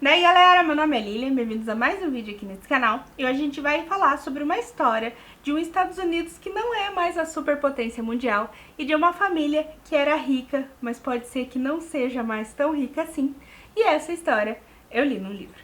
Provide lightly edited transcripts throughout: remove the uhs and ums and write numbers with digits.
Daí galera, meu nome é Lilian, bem-vindos a mais um vídeo aqui nesse canal. E hoje a gente vai falar sobre uma história de um Estados Unidos que não é mais a superpotência mundial e de uma família que era rica, mas pode ser que não seja mais tão rica assim. E essa história eu li no livro.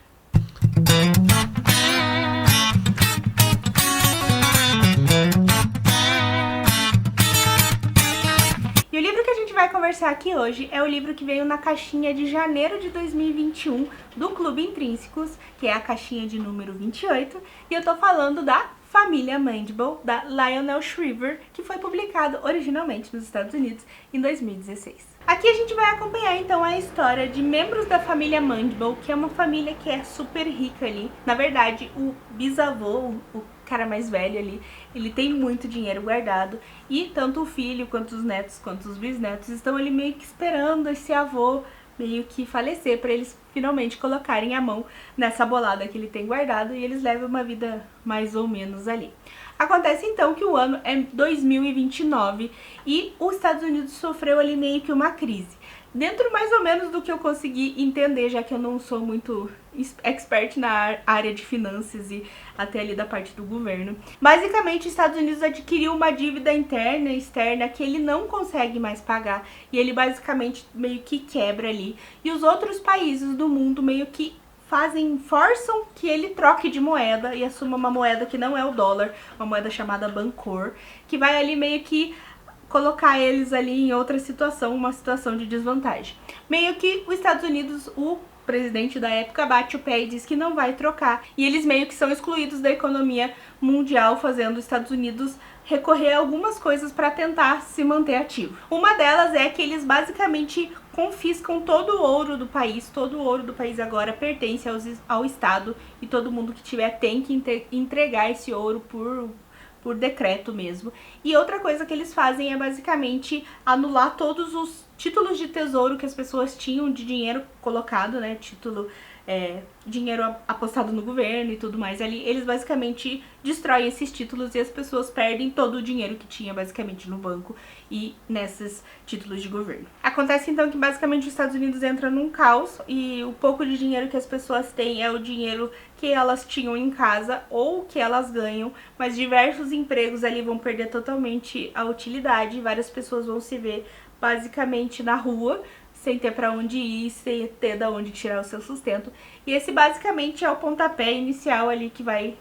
E o livro que a gente vai conversar aqui hoje é o livro que veio na caixinha de janeiro de 2021 do Clube Intrínsecos, que é a caixinha de número 28, e eu tô falando da Família Mandible, da Lionel Shriver, que foi publicado originalmente nos Estados Unidos em 2016. Aqui a gente vai acompanhar então a história de membros da família Mandible, que é uma família que é super rica ali. Na verdade, o bisavô, o cara mais velho ali, ele tem muito dinheiro guardado e tanto o filho, quanto os netos, quanto os bisnetos estão ali meio que esperando esse avô meio que falecer para eles finalmente colocarem a mão nessa bolada que ele tem guardado e eles levam uma vida mais ou menos ali. Acontece então que o ano é 2029 e os Estados Unidos sofreu ali meio que uma crise. Dentro mais ou menos do que eu consegui entender, já que eu não sou muito expert na área de finanças e até ali da parte do governo. Basicamente, os Estados Unidos adquiriu uma dívida interna e externa que ele não consegue mais pagar e ele basicamente meio que quebra ali. E os outros países do mundo meio que forçam que ele troque de moeda e assuma uma moeda que não é o dólar, uma moeda chamada Bancor, que vai ali meio que colocar eles ali em outra situação, uma situação de desvantagem. Meio que os Estados Unidos, o presidente da época bate o pé e diz que não vai trocar, e eles meio que são excluídos da economia mundial, fazendo os Estados Unidos recorrer a algumas coisas para tentar se manter ativo. Uma delas é que eles basicamente confiscam todo o ouro do país, todo o ouro do país agora pertence ao Estado e todo mundo que tiver tem que entregar esse ouro por decreto mesmo. E outra coisa que eles fazem é basicamente anular todos os títulos de tesouro que as pessoas tinham de dinheiro colocado, né, dinheiro apostado no governo e tudo mais ali. Eles basicamente destroem esses títulos e as pessoas perdem todo o dinheiro que tinha basicamente no banco e nesses títulos de governo. Acontece então que basicamente os Estados Unidos entram num caos e o pouco de dinheiro que as pessoas têm é o dinheiro que elas tinham em casa ou que elas ganham, mas diversos empregos ali vão perder totalmente a utilidade e várias pessoas vão se ver basicamente na rua, sem ter pra onde ir, sem ter da onde tirar o seu sustento. E esse basicamente é o pontapé inicial ali que vai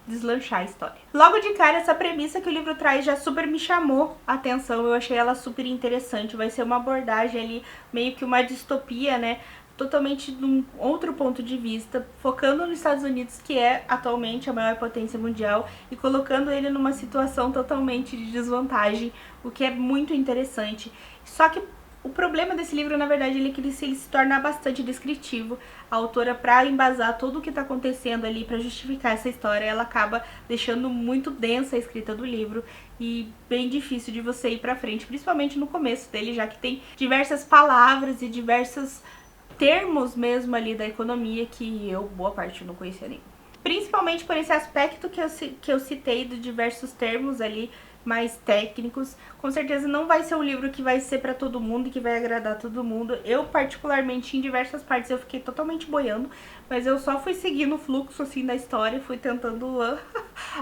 deslanchar a história. Logo de cara, essa premissa que o livro traz já super me chamou a atenção, eu achei ela super interessante, vai ser uma abordagem ali, meio que uma distopia, né, totalmente de um outro ponto de vista, focando nos Estados Unidos, que é atualmente a maior potência mundial, e colocando ele numa situação totalmente de desvantagem, o que é muito interessante. Só que o problema desse livro, na verdade, é que ele se torna bastante descritivo. A autora, para embasar tudo o que está acontecendo ali, para justificar essa história, ela acaba deixando muito densa a escrita do livro e bem difícil de você ir para frente, principalmente no começo dele, já que tem diversas palavras e diversos termos mesmo ali da economia que eu, boa parte, não conhecia nem. Principalmente por esse aspecto que eu citei de diversos termos ali mais técnicos. Com certeza não vai ser um livro que vai ser para todo mundo e que vai agradar todo mundo. Eu, particularmente, em diversas partes eu fiquei totalmente boiando, mas eu só fui seguindo o fluxo assim da história, fui tentando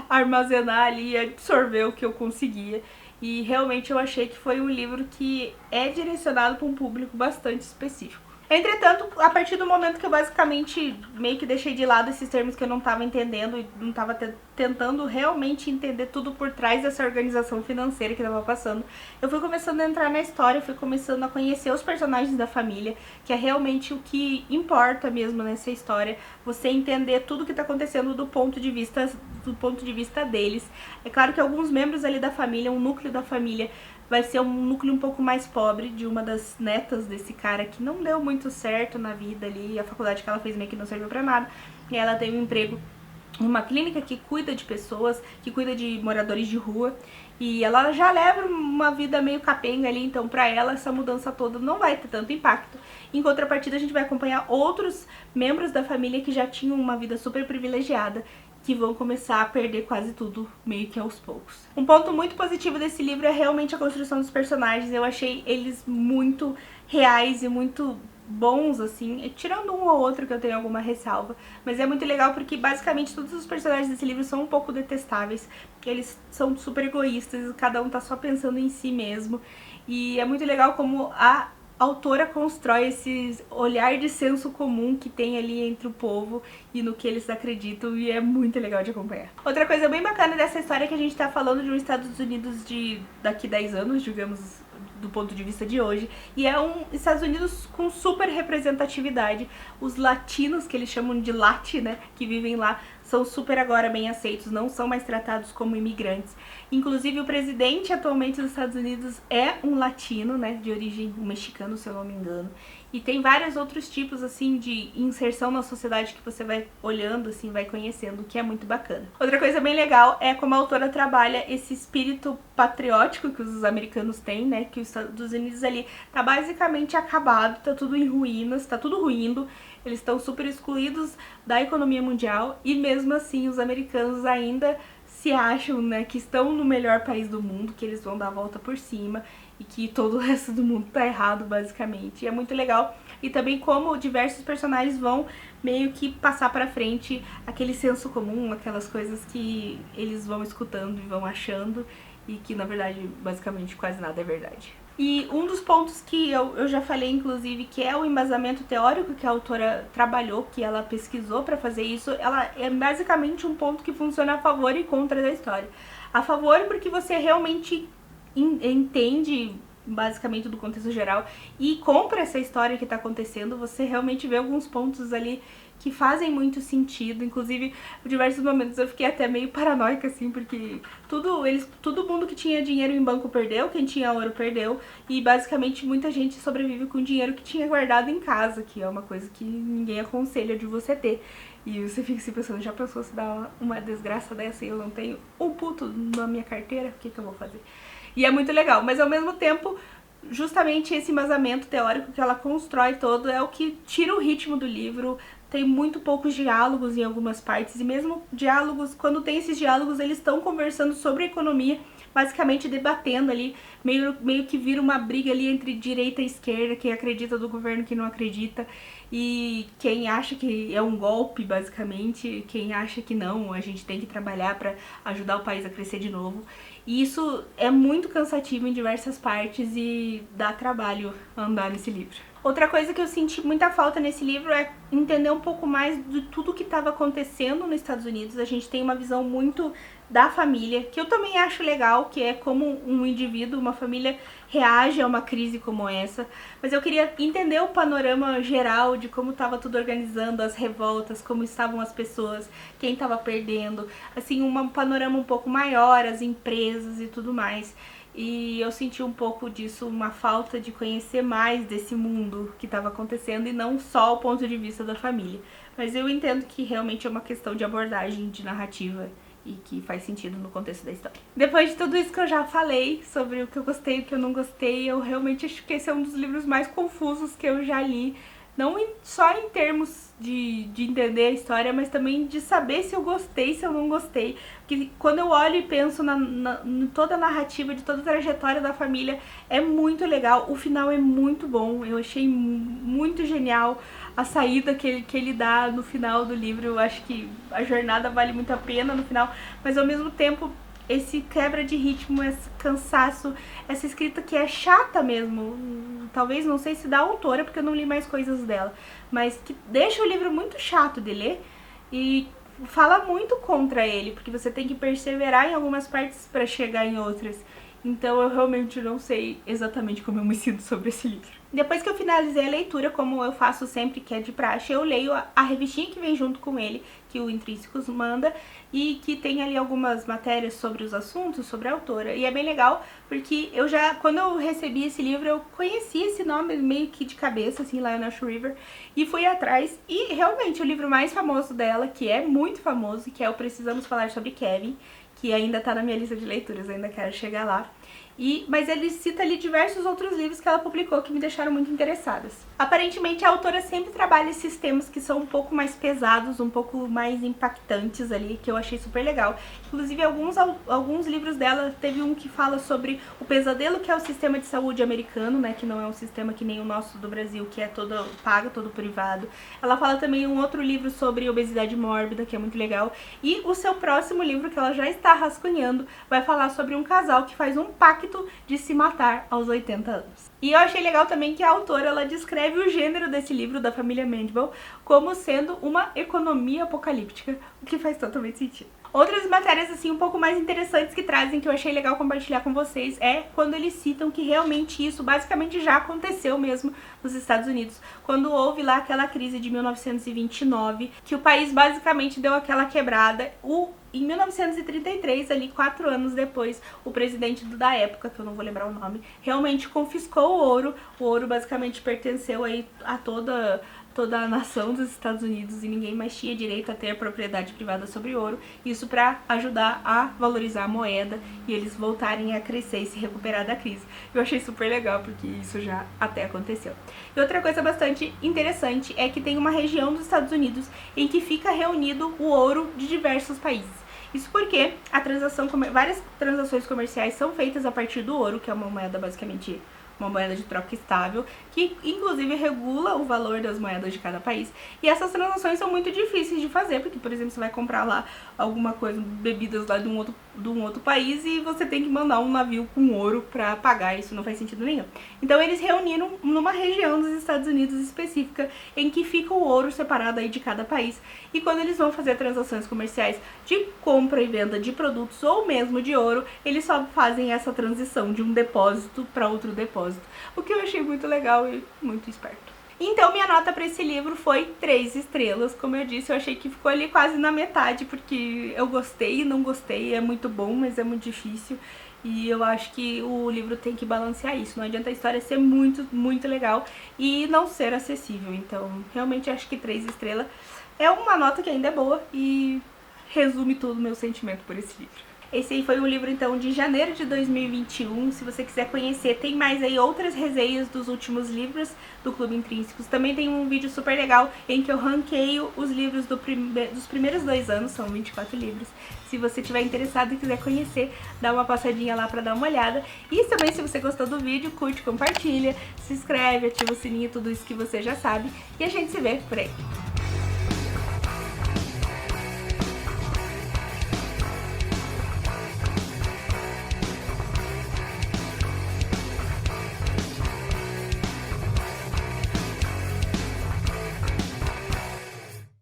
armazenar ali e absorver o que eu conseguia. E realmente eu achei que foi um livro que é direcionado para um público bastante específico. Entretanto, a partir do momento que eu basicamente meio que deixei de lado esses termos que eu não estava entendendo e não estava tentando realmente entender tudo por trás dessa organização financeira que estava passando, eu fui começando a entrar na história, fui começando a conhecer os personagens da família, que é realmente o que importa mesmo nessa história, você entender tudo o que está acontecendo do ponto de vista deles. É claro que alguns membros ali da família, um núcleo da família, vai ser um núcleo um pouco mais pobre de uma das netas desse cara que não deu muito certo na vida ali, a faculdade que ela fez meio que não serviu pra nada, e ela tem um emprego numa clínica que cuida de pessoas, que cuida de moradores de rua, e ela já leva uma vida meio capenga ali, então pra ela essa mudança toda não vai ter tanto impacto. Em contrapartida, a gente vai acompanhar outros membros da família que já tinham uma vida super privilegiada, que vão começar a perder quase tudo meio que aos poucos. Um ponto muito positivo desse livro é realmente a construção dos personagens. Eu achei eles muito reais e muito bons, assim, tirando um ou outro que eu tenho alguma ressalva, mas é muito legal porque basicamente todos os personagens desse livro são um pouco detestáveis, eles são super egoístas, cada um tá só pensando em si mesmo, e é muito legal como a autora constrói esse olhar de senso comum que tem ali entre o povo e no que eles acreditam, e é muito legal de acompanhar. Outra coisa bem bacana dessa história é que a gente tá falando de um Estados Unidos de daqui 10 anos, digamos, do ponto de vista de hoje, e é um Estados Unidos com super representatividade. Os latinos, que eles chamam de lati, né, que vivem lá, são super agora bem aceitos, não são mais tratados como imigrantes. Inclusive o presidente atualmente dos Estados Unidos é um latino, né, de origem mexicano, se eu não me engano. E tem vários outros tipos, assim, de inserção na sociedade que você vai olhando, assim, vai conhecendo, que é muito bacana. Outra coisa bem legal é como a autora trabalha esse espírito patriótico que os americanos têm, né, que os Estados Unidos ali tá basicamente acabado, tá tudo em ruínas, tá tudo ruindo, eles estão super excluídos da economia mundial e mesmo assim os americanos ainda se acham, né, que estão no melhor país do mundo, que eles vão dar a volta por cima e que todo o resto do mundo tá errado, basicamente. E é muito legal. E também como diversos personagens vão meio que passar pra frente aquele senso comum, aquelas coisas que eles vão escutando e vão achando e que, na verdade, basicamente quase nada é verdade. E um dos pontos que eu já falei, inclusive, que é o embasamento teórico que a autora trabalhou, que ela pesquisou pra fazer isso, ela é basicamente um ponto que funciona a favor e contra da história. A favor porque você realmente entende basicamente do contexto geral e compra essa história que tá acontecendo, você realmente vê alguns pontos ali que fazem muito sentido, inclusive em diversos momentos eu fiquei até meio paranoica, assim, porque todo mundo que tinha dinheiro em banco perdeu, quem tinha ouro perdeu, e basicamente muita gente sobrevive com dinheiro que tinha guardado em casa, que é uma coisa que ninguém aconselha de você ter. E você fica se pensando, já pensou se dá uma desgraça dessa e eu não tenho um puto na minha carteira? O que eu vou fazer? E é muito legal, mas ao mesmo tempo, justamente esse embasamento teórico que ela constrói todo é o que tira o ritmo do livro. Tem muito poucos diálogos em algumas partes, e mesmo diálogos, quando tem esses diálogos, eles estão conversando sobre economia, basicamente debatendo ali, meio que vira uma briga ali entre direita e esquerda, quem acredita do governo, quem não acredita, e quem acha que é um golpe, basicamente, quem acha que não, a gente tem que trabalhar para ajudar o país a crescer de novo. E isso é muito cansativo em diversas partes e dá trabalho andar nesse livro. Outra coisa que eu senti muita falta nesse livro é entender um pouco mais de tudo que estava acontecendo nos Estados Unidos. A gente tem uma visão muito da família, que eu também acho legal, que é como um indivíduo, uma família reage a uma crise como essa. Mas eu queria entender o panorama geral de como estava tudo organizando, as revoltas, como estavam as pessoas, quem estava perdendo, assim, um panorama um pouco maior, as empresas e tudo mais. E eu senti um pouco disso, uma falta de conhecer mais desse mundo que estava acontecendo e não só o ponto de vista da família. Mas eu entendo que realmente é uma questão de abordagem, de narrativa e que faz sentido no contexto da história. Depois de tudo isso que eu já falei sobre o que eu gostei e o que eu não gostei, eu realmente acho que esse é um dos livros mais confusos que eu já li. Não só em termos de entender a história, mas também de saber se eu gostei, se eu não gostei. Porque quando eu olho e penso em toda a narrativa, de toda a trajetória da família, é muito legal. O final é muito bom, eu achei muito genial a saída que ele dá no final do livro. Eu acho que a jornada vale muito a pena no final, mas ao mesmo tempo esse quebra de ritmo, esse cansaço, essa escrita que é chata mesmo, talvez, não sei se da autora, porque eu não li mais coisas dela, mas que deixa o livro muito chato de ler e fala muito contra ele, porque você tem que perseverar em algumas partes para chegar em outras. Então eu realmente não sei exatamente como eu me sinto sobre esse livro. Depois que eu finalizei a leitura, como eu faço sempre, que é de praxe, eu leio a revistinha que vem junto com ele, que o Intrínsecos manda, e que tem ali algumas matérias sobre os assuntos, sobre a autora. E é bem legal, porque quando eu recebi esse livro, eu conheci esse nome meio que de cabeça, assim, Lionel Shriver, e fui atrás. E realmente o livro mais famoso dela, que é muito famoso, que é o Precisamos Falar sobre Kevin, que ainda tá na minha lista de leituras, ainda quero chegar lá. Mas ele cita ali diversos outros livros que ela publicou que me deixaram muito interessadas. Aparentemente a autora sempre trabalha esses temas que são um pouco mais pesados, um pouco mais impactantes ali, que eu achei super legal. Inclusive alguns livros dela, teve um que fala sobre o pesadelo que é o sistema de saúde americano, né, que não é um sistema que nem o nosso do Brasil, que é todo pago, todo privado. Ela fala também um outro livro sobre obesidade mórbida, que é muito legal. E o seu próximo livro, que ela já está rascunhando, vai falar sobre um casal que faz um pacto de se matar aos 80 anos. E eu achei legal também que a autora, ela descreve o gênero desse livro, da família Mandible, como sendo uma economia apocalíptica, o que faz totalmente sentido. Outras matérias assim um pouco mais interessantes que trazem, que eu achei legal compartilhar com vocês, é quando eles citam que realmente isso basicamente já aconteceu mesmo nos Estados Unidos. Quando houve lá aquela crise de 1929, que o país basicamente deu aquela quebrada, em 1933, ali 4 anos depois, o presidente da época, que eu não vou lembrar o nome, realmente confiscou o ouro. O ouro basicamente pertenceu aí a toda a nação dos Estados Unidos e ninguém mais tinha direito a ter propriedade privada sobre ouro. Isso para ajudar a valorizar a moeda e eles voltarem a crescer e se recuperar da crise. Eu achei super legal porque isso já até aconteceu. E outra coisa bastante interessante é que tem uma região dos Estados Unidos em que fica reunido o ouro de diversos países. Isso porque várias transações comerciais são feitas a partir do ouro, que é uma moeda basicamente uma moeda de troca estável, que inclusive regula o valor das moedas de cada país. E essas transações são muito difíceis de fazer, porque, por exemplo, você vai comprar lá alguma coisa, bebidas lá de um outro país e você tem que mandar um navio com ouro pra pagar, isso não faz sentido nenhum. Então eles reuniram numa região dos Estados Unidos específica, em que fica o ouro separado aí de cada país, e quando eles vão fazer transações comerciais de compra e venda de produtos ou mesmo de ouro, eles só fazem essa transição de um depósito para outro depósito, o que eu achei muito legal e muito esperto. Então minha nota para esse livro foi 3 estrelas. Como eu disse, eu achei que ficou ali quase na metade, porque eu gostei e não gostei, é muito bom, mas é muito difícil. E eu acho que o livro tem que balancear isso. Não adianta a história ser muito, muito legal e não ser acessível. Então, realmente acho que 3 estrelas é uma nota que ainda é boa e resume todo o meu sentimento por esse livro. Esse aí foi um livro, então, de janeiro de 2021. Se você quiser conhecer, tem mais aí outras resenhas dos últimos livros do Clube Intrínsecos. Também tem um vídeo super legal em que eu ranqueio os livros dos primeiros 2 anos, são 24 livros. Se você estiver interessado e quiser conhecer, dá uma passadinha lá pra dar uma olhada. E também, se você gostou do vídeo, curte, compartilha, se inscreve, ativa o sininho, tudo isso que você já sabe. E a gente se vê por aí.